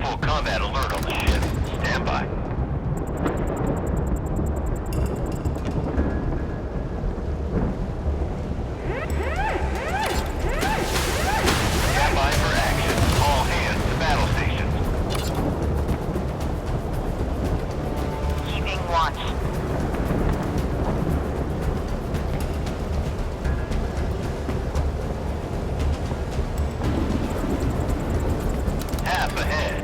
Full combat alert on the ship. Stand by. Stand by for action. All hands to battle stations. Keeping watch. Half ahead.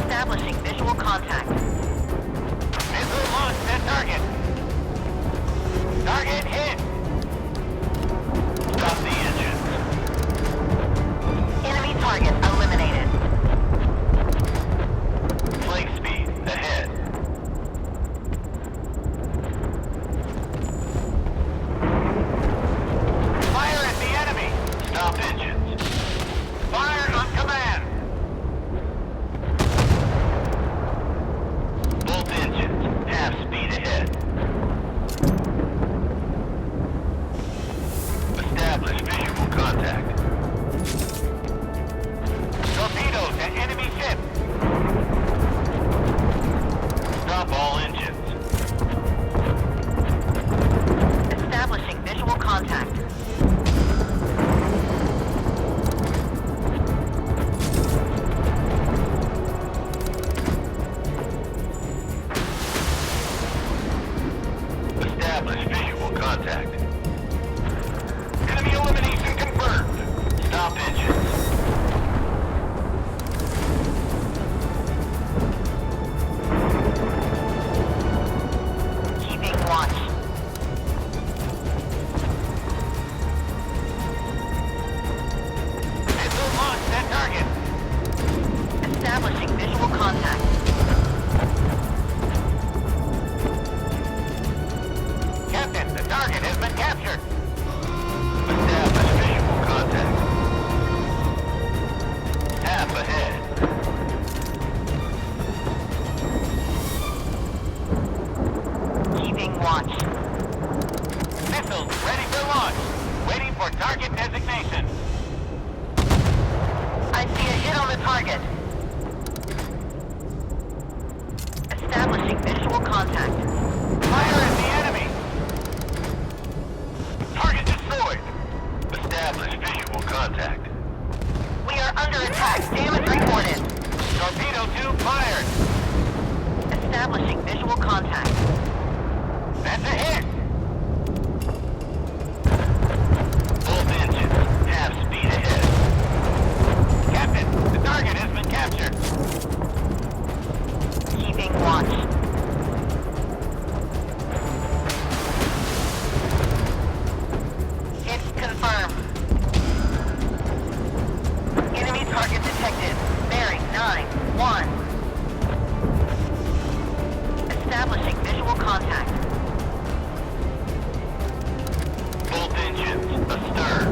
Establishing visual contact. Missile launched at target. Target hit. Stop the engines. Enemy target eliminated. Flake speed ahead. Fire at the enemy. Stop engines. Fire on command. Both engines. Half speed ahead. Establish visual contact. Torpedo to enemy ship. Stop all engines. Establishing visual contact. Establish visual contact. Enemy elimination confirmed. Stop engines. Keeping watch. Missile launched at target. Establishing visual contact. Captain, the target has been captured. Establish visual contact. Half ahead. Keeping watch. Missiles ready for launch. Waiting for target designation. I see a hit on the target. Establishing visual contact. Fire at the enemy. Target destroyed. Establish visual contact. We are under attack. Damage reported. Torpedo tube fired. Establishing visual contact. That's a hit. Both engines. Half speed ahead. Captain, the target has been captured. Keeping watch. Hit confirmed. Enemy target detected. Bearing 9-1. Establishing visual contact. Both engines astern.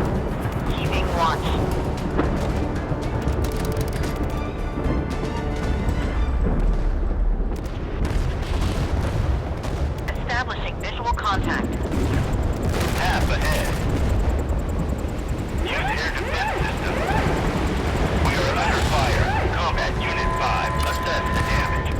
Keeping watch. Establishing visual contact. Half ahead. Use air defense systems. We are under fire. Combat Unit 5. Assess the damage.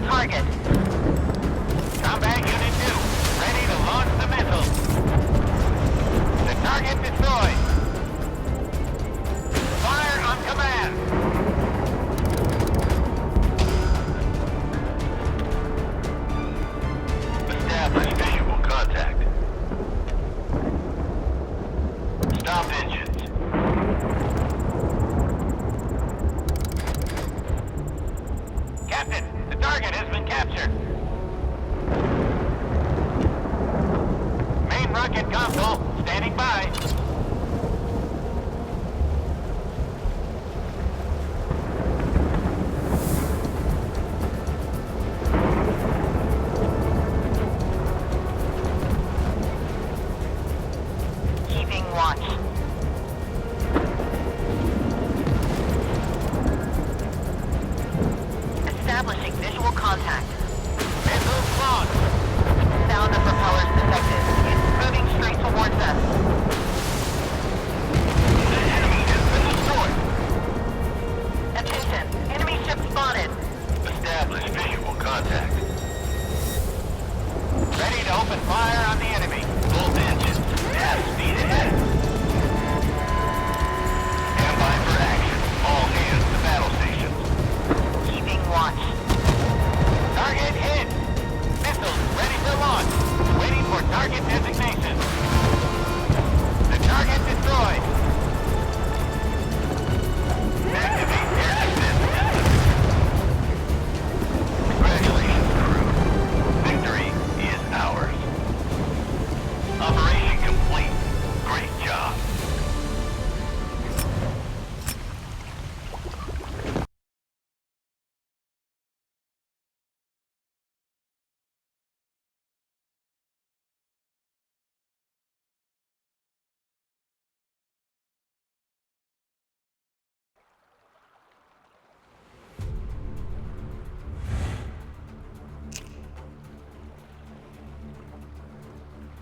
target. Combat Unit 2, ready to launch the missile. The target destroyed. Fire on command. Establish visual contact. Stop engines. Captain, the target has been captured. Main rocket console, standing by. Keeping watch. Establishing visual contact. Missiles launched. Sound of propellers detected. It's moving straight towards us. The enemy has been destroyed. Attention, enemy ship spotted. Establish visual contact. Ready to open fire